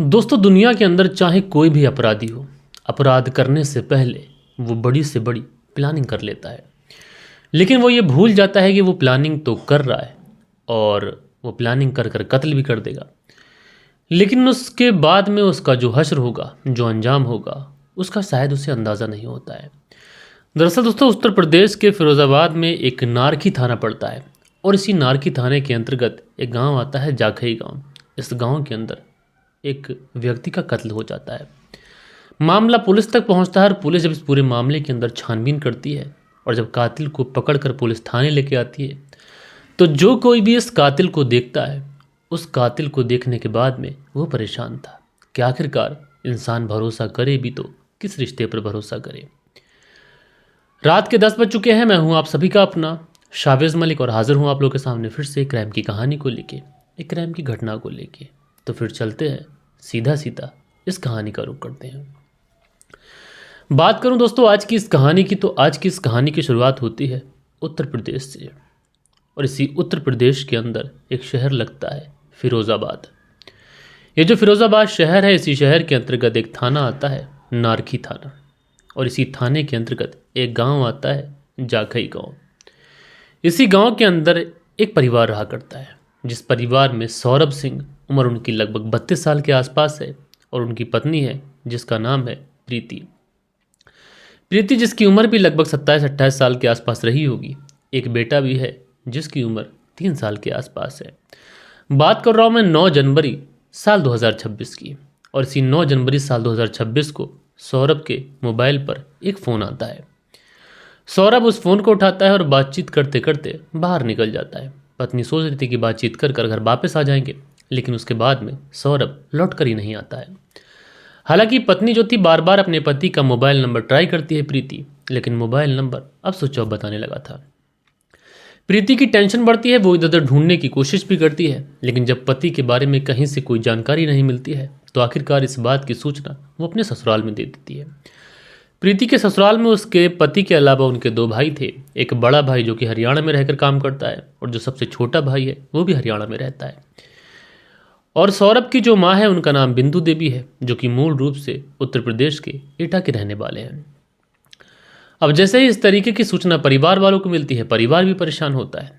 दोस्तों, दुनिया के अंदर चाहे कोई भी अपराधी हो, अपराध करने से पहले वो बड़ी से बड़ी प्लानिंग कर लेता है। लेकिन वो ये भूल जाता है कि वो प्लानिंग तो कर रहा है और वो प्लानिंग कर कर कत्ल भी कर देगा। लेकिन उसके बाद में उसका जो हश्र होगा, जो अंजाम होगा, उसका शायद उसे अंदाज़ा नहीं होता है। दरअसल दोस्तों, उत्तर प्रदेश के फिरोज़ाबाद में एक नारखी थाना पड़ता है और इसी नारखी थाने के अंतर्गत एक गांव आता है, जाखई गांव। इस गांव के अंदर एक व्यक्ति का कत्ल हो जाता है। मामला पुलिस तक पहुंचता है और पुलिस जब इस पूरे मामले के अंदर छानबीन करती है और जब कातिल को पकड़कर पुलिस थाने लेके आती है, तो जो कोई भी इस कातिल को देखता है, उस कातिल को देखने के बाद में वो परेशान था कि आखिरकार इंसान भरोसा करे भी तो किस रिश्ते पर भरोसा करे। रात के 10 बज चुके हैं। मैं हूं आप सभी का अपना शावेज मलिक और हाजिर हूं आप लोगों के सामने फिर से एक क्राइम की कहानी को लेके, एक क्राइम की घटना को लेके। तो फिर चलते हैं, सीधा सीधा इस कहानी का रुख करते हैं। बात करूं दोस्तों आज की इस कहानी की, तो आज की इस कहानी की शुरुआत होती है उत्तर प्रदेश से। और इसी उत्तर प्रदेश के अंदर एक शहर लगता है फिरोज़ाबाद। ये जो फिरोज़ाबाद शहर है, इसी शहर के अंतर्गत एक थाना आता है, नारखी थाना। और इसी थाने के अंतर्गत एक गांव आता है, जाखई गांव। इसी गांव के अंदर एक परिवार रहा करता है, जिस परिवार में सौरभ सिंह, उम्र उनकी लगभग 32 साल के आसपास है, और उनकी पत्नी है जिसका नाम है प्रीति। प्रीति जिसकी उम्र भी लगभग 27-28 साल के आसपास रही होगी। एक बेटा भी है जिसकी उम्र 3 साल के आसपास है। बात कर रहा हूँ मैं 9 जनवरी साल 2026 की। और इसी 9 जनवरी साल 2026 को सौरभ के मोबाइल पर एक फ़ोन आता है। सौरभ उस फ़ोन को उठाता है और बातचीत करते करते बाहर निकल जाता है। पत्नी सोच रही थी कि बातचीत कर कर घर वापस आ जाएंगे, लेकिन उसके बाद में सौरभ लौट कर ही नहीं आता है। हालांकि पत्नी जो थी बार बार अपने पति का मोबाइल नंबर ट्राई करती है प्रीति, लेकिन मोबाइल नंबर अब स्विच ऑफ बताने लगा था। प्रीति की टेंशन बढ़ती है, वो इधर उधर ढूंढने की कोशिश भी करती है, लेकिन जब पति के बारे में कहीं से कोई जानकारी नहीं मिलती है, तो आखिरकार इस बात की सूचना वो अपने ससुराल में दे देती है। प्रीति के ससुराल में उसके पति के अलावा उनके 2 भाई थे। एक बड़ा भाई जो कि हरियाणा में रहकर काम करता है, और जो सबसे छोटा भाई है वो भी हरियाणा में रहता है। और सौरभ की जो माँ है उनका नाम बिंदु देवी है, जो कि मूल रूप से उत्तर प्रदेश के एटा के रहने वाले हैं। अब जैसे ही इस तरीके की सूचना परिवार वालों को मिलती है, परिवार भी परेशान होता है।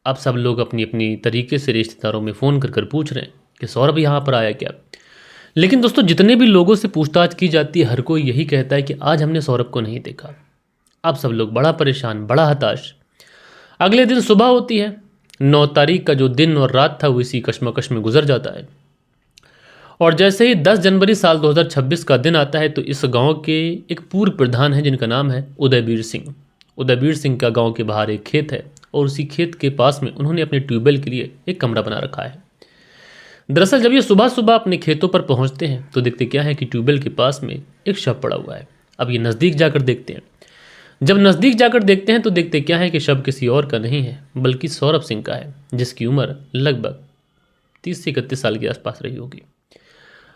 अब सब लोग अपनी अपनी तरीके से रिश्तेदारों में फ़ोन कर कर पूछ रहे हैं कि सौरभ यहाँ पर आया क्या। लेकिन दोस्तों, जितने भी लोगों से पूछताछ की जाती है, हर कोई यही कहता है कि आज हमने सौरभ को नहीं देखा। अब सब लोग बड़ा परेशान, बड़ा हताश। अगले दिन सुबह होती है। 9 तारीख का जो दिन और रात था वो इसी कश्मकश में गुजर जाता है। और जैसे ही 10 जनवरी साल 2026 का दिन आता है, तो इस गांव के एक पूर्व प्रधान हैं जिनका नाम है उदयवीर सिंह। उदयवीर सिंह का गांव के बाहर एक खेत है, और उसी खेत के पास में उन्होंने अपने ट्यूबवेल के लिए एक कमरा बना रखा है। दरअसल जब ये सुबह सुबह अपने खेतों पर पहुंचते हैं, तो देखते क्या है कि ट्यूबवेल के पास में एक शव पड़ा हुआ है। अब ये नज़दीक जाकर देखते हैं। जब नज़दीक जाकर देखते हैं, तो देखते क्या है कि शव किसी और का नहीं है, बल्कि सौरभ सिंह का है, जिसकी उम्र लगभग 30 से 31 साल के आसपास रही होगी।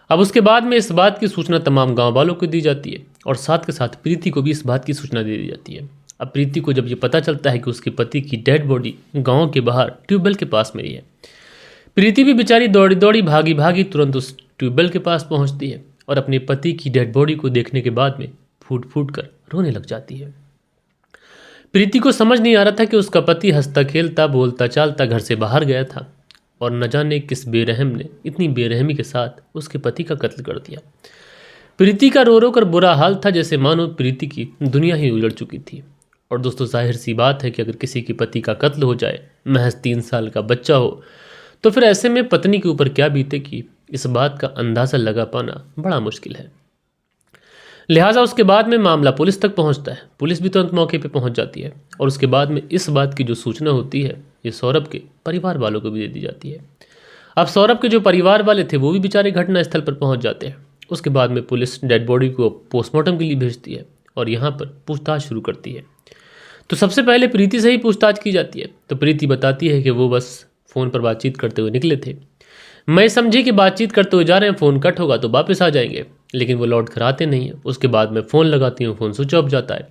अब उसके बाद में इस बात की सूचना तमाम गांव वालों को दी जाती है, और साथ के साथ प्रीति को भी इस बात की सूचना दे दी जाती है। अब प्रीति को जब ये पता चलता है कि उसके पति की डेड बॉडी गांव के बाहर ट्यूबवेल के पास में ही है, प्रीति भी बेचारी दौड़ी दौड़ी भागी भागी तुरंत उस ट्यूबवेल के पास पहुंचती है, और अपने पति की डेड बॉडी को देखने के बाद में फूट फूट कर रोने लग जाती है। प्रीति को समझ नहीं आ रहा था कि उसका पति हंसता खेलता बोलता चालता घर से बाहर गया था, और न जाने किस बेरहम ने इतनी बेरहमी के साथ उसके पति का कत्ल कर दिया। प्रीति का रो रो कर बुरा हाल था, जैसे मानो प्रीति की दुनिया ही उलट चुकी थी। और दोस्तों, जाहिर सी बात है कि अगर किसी के पति का कत्ल हो जाए, महज 3 साल का बच्चा हो, तो फिर ऐसे में पत्नी के ऊपर क्या बीतेगी, इस बात का अंदाज़ा लगा पाना बड़ा मुश्किल है। लिहाजा उसके बाद में मामला पुलिस तक पहुंचता है। पुलिस भी तुरंत मौके पर पहुंच जाती है, और उसके बाद में इस बात की जो सूचना होती है, ये सौरभ के परिवार वालों को भी दे दी जाती है। अब सौरभ के जो परिवार वाले थे वो भी बेचारे घटनास्थल पर पहुंच जाते हैं। उसके बाद में पुलिस डेड बॉडी को पोस्टमार्टम के लिए भेजती है, और यहाँ पर पूछताछ शुरू करती है। तो सबसे पहले प्रीति से ही पूछताछ की जाती है। तो प्रीति बताती है कि वो बस फ़ोन पर बातचीत करते हुए निकले थे। मैं समझी कि बातचीत करते हुए जा रहे हैं, फ़ोन कट होगा तो वापस आ जाएंगे, लेकिन वो लौट कर आते नहीं है। उसके बाद मैं फ़ोन लगाती हूँ, फ़ोन स्विच ऑफ जाता है।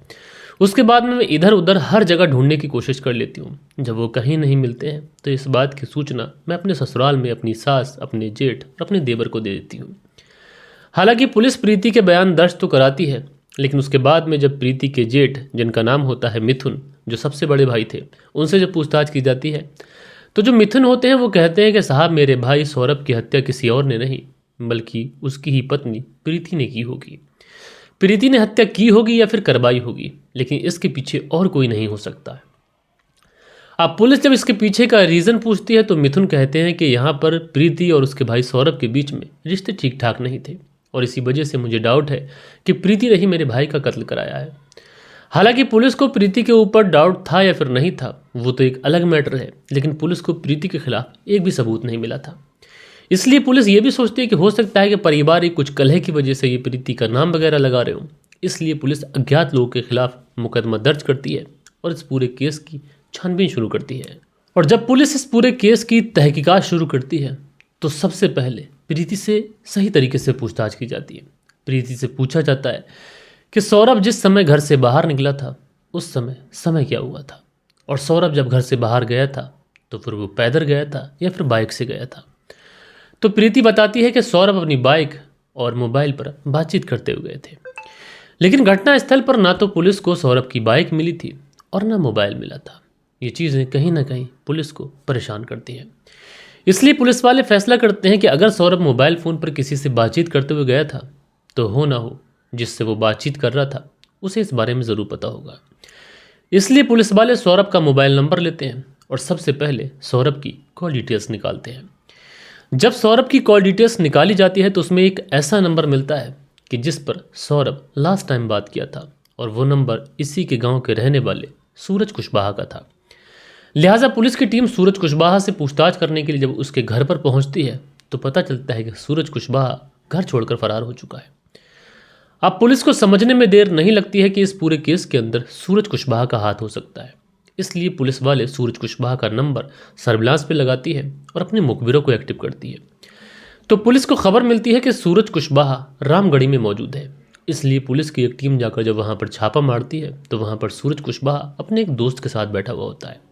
उसके बाद में मैं इधर उधर हर जगह ढूंढने की कोशिश कर लेती हूँ। जब वो कहीं नहीं मिलते हैं, तो इस बात की सूचना मैं अपने ससुराल में अपनी सास, अपने जेठ और अपने देवर को दे देती हूँ। हालांकि पुलिस प्रीति के बयान दर्ज तो कराती है, लेकिन उसके बाद में जब प्रीति के जेठ, जिनका नाम होता है मिथुन, जो सबसे बड़े भाई थे, उनसे जब पूछताछ की जाती है तो जो मिथुन होते हैं वो कहते हैं कि साहब, मेरे भाई सौरभ की हत्या किसी और ने नहीं बल्कि उसकी ही पत्नी प्रीति ने की होगी। प्रीति ने हत्या की होगी या फिर करवाई होगी, लेकिन इसके पीछे और कोई नहीं हो सकता है। अब पुलिस जब इसके पीछे का रीज़न पूछती है तो मिथुन कहते हैं कि यहाँ पर प्रीति और उसके भाई सौरभ के बीच में रिश्ते ठीक ठाक नहीं थे और इसी वजह से मुझे डाउट है कि प्रीति ने ही मेरे भाई का कत्ल कराया है। हालांकि पुलिस को प्रीति के ऊपर डाउट था या फिर नहीं था वो तो एक अलग मैटर है, लेकिन पुलिस को प्रीति के खिलाफ एक भी सबूत नहीं मिला था। इसलिए पुलिस ये भी सोचती है कि हो सकता है कि पारिवारिक कुछ कलह की वजह से ये प्रीति का नाम वगैरह लगा रहे हो। इसलिए पुलिस अज्ञात लोगों के खिलाफ मुकदमा दर्ज करती है और इस पूरे केस की छानबीन शुरू करती है। और जब पुलिस इस पूरे केस की तहकीकात शुरू करती है तो सबसे पहले प्रीति से सही तरीके से पूछताछ की जाती है। प्रीति से पूछा जाता है कि सौरभ जिस समय घर से बाहर निकला था उस समय क्या हुआ था, और सौरभ जब घर से बाहर गया था तो फिर वो पैदल गया था या फिर बाइक से गया था। तो प्रीति बताती है कि सौरभ अपनी बाइक और मोबाइल पर बातचीत करते हुए गए थे, लेकिन घटनास्थल पर ना तो पुलिस को सौरभ की बाइक मिली थी और ना मोबाइल मिला था। ये चीज़ें कहीं ना कहीं पुलिस को परेशान करती हैं। इसलिए पुलिस वाले फैसला करते हैं कि अगर सौरभ मोबाइल फ़ोन पर किसी से बातचीत करते हुए गया था तो हो ना हो जिससे वो बातचीत कर रहा था उसे इस बारे में ज़रूर पता होगा। इसलिए पुलिस वाले सौरभ का मोबाइल नंबर लेते हैं और सबसे पहले सौरभ की कॉल डिटेल्स निकालते हैं। जब सौरभ की कॉल डिटेल्स निकाली जाती है तो उसमें एक ऐसा नंबर मिलता है कि जिस पर सौरभ लास्ट टाइम बात किया था, और वो नंबर इसी के गांव के रहने वाले सूरज कुशवाहा का था। लिहाजा पुलिस की टीम सूरज कुशवाहा से पूछताछ करने के लिए जब उसके घर पर पहुंचती है तो पता चलता है कि सूरज कुशवाहा घर छोड़कर फरार हो चुका है। अब पुलिस को समझने में देर नहीं लगती है कि इस पूरे केस के अंदर सूरज कुशवाहा का हाथ हो सकता है। इसलिए पुलिस वाले सूरज कुशवाहा का नंबर सर्विलांस पे लगाती है और अपने मुखबिरों को एक्टिव करती है। तो पुलिस को खबर मिलती है कि सूरज कुशवाहा रामगढ़ी में मौजूद है। इसलिए पुलिस की एक टीम जाकर जब वहाँ पर छापा मारती है तो वहाँ पर सूरज कुशवाहा अपने एक दोस्त के साथ बैठा हुआ होता है।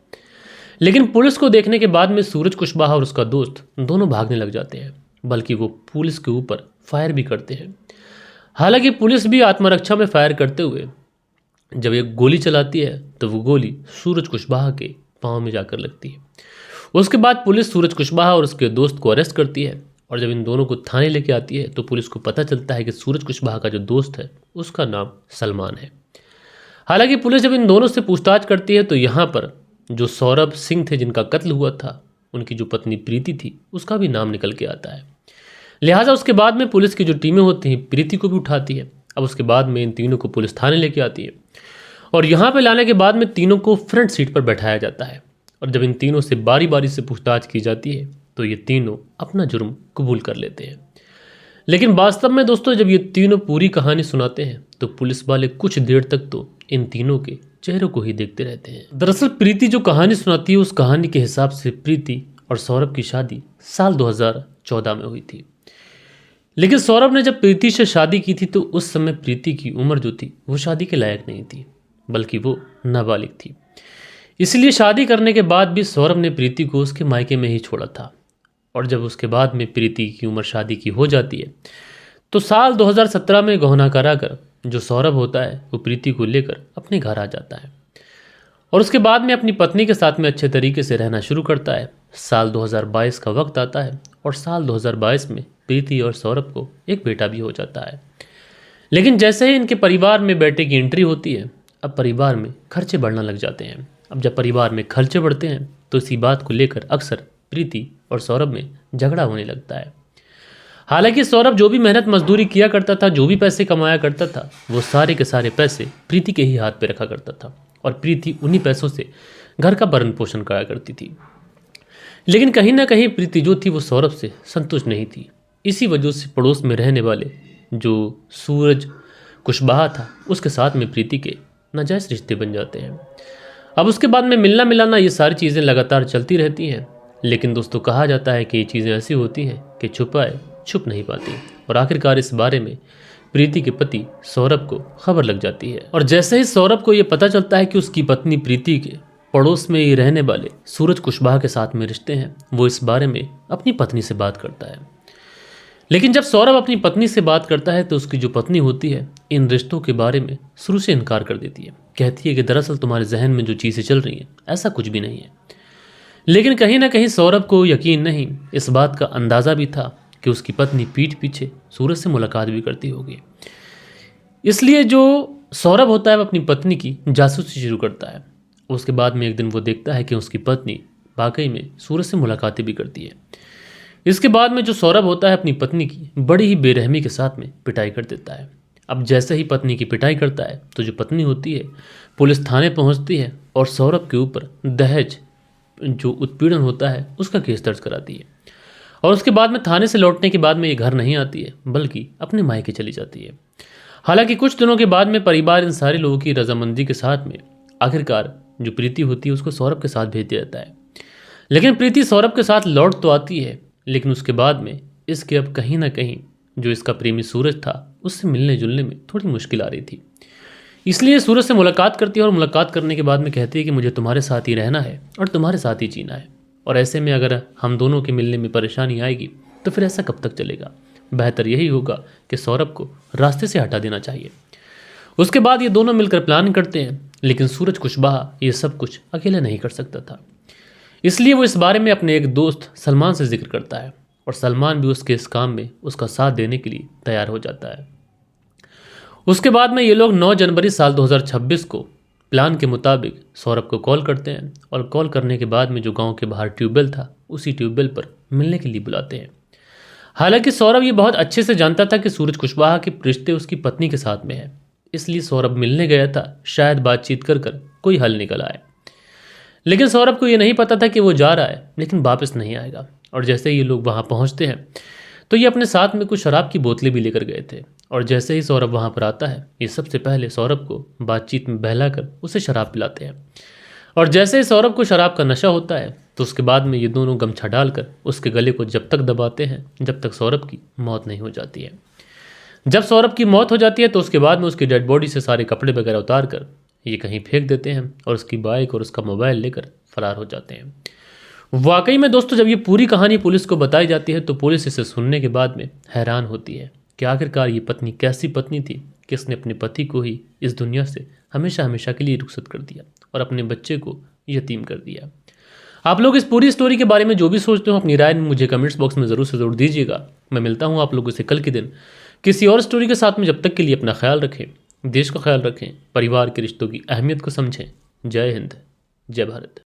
लेकिन पुलिस को देखने के बाद में सूरज कुशवाहा और उसका दोस्त दोनों भागने लग जाते हैं, बल्कि वो पुलिस के ऊपर फायर भी करते हैं। हालांकि पुलिस भी आत्मरक्षा में फायर करते हुए जब एक गोली चलाती है तो वो गोली सूरज कुशवाहा के पाँव में जाकर लगती है। उसके बाद पुलिस सूरज कुशवाहा और उसके दोस्त को अरेस्ट करती है और जब इन दोनों को थाने लेके आती है तो पुलिस को पता चलता है कि सूरज कुशवाहा का जो दोस्त है उसका नाम सलमान है। हालांकि पुलिस जब इन दोनों से पूछताछ करती है तो यहाँ पर जो सौरभ सिंह थे जिनका कत्ल हुआ था, उनकी जो पत्नी प्रीति थी उसका भी नाम निकल के आता है। लिहाजा उसके बाद में पुलिस की जो टीमें होती हैं प्रीति को भी उठाती है। अब उसके बाद में इन तीनों को पुलिस थाने लेके आती है और यहाँ पे लाने के बाद में तीनों को फ्रंट सीट पर बैठाया जाता है। और जब इन तीनों से बारी बारी से पूछताछ की जाती है तो ये तीनों अपना जुर्म कबूल कर लेते हैं। लेकिन वास्तव में दोस्तों जब ये तीनों पूरी कहानी सुनाते हैं तो पुलिस वाले कुछ देर तक तो इन तीनों के चेहरों को ही देखते रहते हैं। दरअसल प्रीति जो कहानी सुनाती है उस कहानी के हिसाब से प्रीति और सौरभ की शादी साल 2014 में हुई थी। लेकिन सौरभ ने जब प्रीति से शादी की थी तो उस समय प्रीति की उम्र जो थी वो शादी के लायक नहीं थी, बल्कि वो नाबालिग थी। इसलिए शादी करने के बाद भी सौरभ ने प्रीति को उसके मायके में ही छोड़ा था। और जब उसके बाद में प्रीति की उम्र शादी की हो जाती है तो साल 2017 में गहना कराकर जो सौरभ होता है वो प्रीति को लेकर अपने घर आ जाता है और उसके बाद में अपनी पत्नी के साथ में अच्छे तरीके से रहना शुरू करता है। साल 2022 का वक्त आता है और साल 2022 में प्रीति और सौरभ को एक बेटा भी हो जाता है। लेकिन जैसे ही इनके परिवार में बेटे की एंट्री होती है अब परिवार में खर्चे बढ़ने लग जाते हैं। अब जब परिवार में खर्चे बढ़ते हैं तो इसी बात को लेकर अक्सर प्रीति और सौरभ में झगड़ा होने लगता है। हालांकि सौरभ जो भी मेहनत मजदूरी किया करता था, जो भी पैसे कमाया करता था, वो सारे के सारे पैसे प्रीति के ही हाथ पे रखा करता था और प्रीति उन्हीं पैसों से घर का भरण पोषण कराया करती थी। लेकिन कहीं ना कहीं प्रीति जो थी वो सौरभ से संतुष्ट नहीं थी। इसी वजह से पड़ोस में रहने वाले जो सूरज कुशवाहा था उसके साथ में प्रीति के नाजायज़ रिश्ते बन जाते हैं। अब उसके बाद में मिलना मिलाना ये सारी चीज़ें लगातार चलती रहती हैं। लेकिन दोस्तों कहा जाता है कि ये चीज़ें ऐसी होती हैं कि छुपाए छुप नहीं पाती और आखिरकार इस बारे में प्रीति के पति सौरभ को खबर लग जाती है। और जैसे ही सौरभ को ये पता चलता है कि उसकी पत्नी प्रीति के पड़ोस में ही रहने वाले सूरज कुशवाहा के साथ में रिश्ते हैं, वो इस बारे में अपनी पत्नी से बात करता है। लेकिन जब सौरभ अपनी पत्नी से बात करता है तो उसकी जो पत्नी होती है इन रिश्तों के बारे में शुरू से इनकार कर देती है। कहती है कि दरअसल तुम्हारे जहन में जो चीज़ें चल रही हैं ऐसा कुछ भी नहीं है। लेकिन कहीं ना कहीं सौरभ को यकीन नहीं, इस बात का अंदाज़ा भी था कि उसकी पत्नी पीठ पीछे सूरज से मुलाकात भी करती होगी। इसलिए जो सौरभ होता है वो अपनी पत्नी की जासूसी शुरू करता है। उसके बाद में एक दिन वो देखता है कि उसकी पत्नी वाकई में सूरज से मुलाकातें भी करती है। इसके बाद में जो सौरभ होता है अपनी पत्नी की बड़ी ही बेरहमी के साथ में पिटाई कर देता है। अब जैसे ही पत्नी की पिटाई करता है तो जो पत्नी होती है पुलिस थाने पहुंचती है और सौरभ के ऊपर दहेज जो उत्पीड़न होता है उसका केस दर्ज कराती है। और उसके बाद में थाने से लौटने के बाद में ये घर नहीं आती है बल्कि अपने मायके चली जाती है। हालांकि कुछ दिनों के बाद में परिवार इन सारे लोगों की रजामंदी के साथ में आखिरकार जो प्रीति होती है उसको सौरभ के साथ भेज दिया जाता है। लेकिन प्रीति सौरभ के साथ लौट तो आती है, लेकिन उसके बाद में इसके अब कहीं ना कहीं जो इसका प्रेमी सूरज था उससे मिलने जुलने में थोड़ी मुश्किल आ रही थी। इसलिए सूरज से मुलाकात करती है और मुलाकात करने के बाद में कहती है कि मुझे तुम्हारे साथ ही रहना है और तुम्हारे साथ ही जीना है, और ऐसे में अगर हम दोनों के मिलने में परेशानी आएगी तो फिर ऐसा कब तक चलेगा। बेहतर यही होगा कि सौरभ को रास्ते से हटा देना चाहिए। उसके बाद ये दोनों मिलकर प्लान करते हैं, लेकिन सूरज कुशवाहा ये सब कुछ अकेले नहीं कर सकता था। इसलिए वो इस बारे में अपने एक दोस्त सलमान से जिक्र करता है और सलमान भी उसके इस काम में उसका साथ देने के लिए तैयार हो जाता है। उसके बाद में ये लोग 9 जनवरी साल 2026 को प्लान के मुताबिक सौरभ को कॉल करते हैं और कॉल करने के बाद में जो गांव के बाहर ट्यूबवेल था उसी ट्यूबवेल पर मिलने के लिए बुलाते हैं। हालांकि सौरभ ये बहुत अच्छे से जानता था कि सूरज कुशवाहा के रिश्ते उसकी पत्नी के साथ में है, इसलिए सौरभ मिलने गया था शायद बातचीत कर कोई हल निकल आए। लेकिन सौरभ को ये नहीं पता था कि वो जा रहा है लेकिन वापस नहीं आएगा। और जैसे ही ये लोग वहाँ पहुँचते हैं तो ये अपने साथ में कुछ शराब की बोतलें भी लेकर गए थे, और जैसे ही सौरभ वहाँ पर आता है ये सबसे पहले सौरभ को बातचीत में बहलाकर उसे शराब पिलाते हैं। और जैसे ही सौरभ को शराब का नशा होता है तो उसके बाद में ये दोनों गमछा डालकर उसके गले को जब तक दबाते हैं जब तक सौरभ की मौत नहीं हो जाती है। जब सौरभ की मौत हो जाती है तो उसके बाद में उसकी डेड बॉडी से सारे कपड़े वगैरह उतार कर ये कहीं फेंक देते हैं और उसकी बाइक और उसका मोबाइल लेकर फरार हो जाते हैं। वाकई में दोस्तों जब ये पूरी कहानी पुलिस को बताई जाती है तो पुलिस इसे सुनने के बाद में हैरान होती है कि आखिरकार ये पत्नी कैसी पत्नी थी कि इसने अपने पति को ही इस दुनिया से हमेशा हमेशा के लिए रुखसत कर दिया और अपने बच्चे को यतीम कर दिया। आप लोग इस पूरी स्टोरी के बारे में जो भी सोचते हो अपनी राय में मुझे कमेंट्स बॉक्स में ज़रूर से ज़रूर दीजिएगा। मैं मिलता हूँ आप लोगों से कल के दिन किसी और स्टोरी के साथ में। जब तक के लिए अपना ख्याल रखें, देश का ख्याल रखें, परिवार के रिश्तों की अहमियत को समझें। जय हिंद, जय भारत।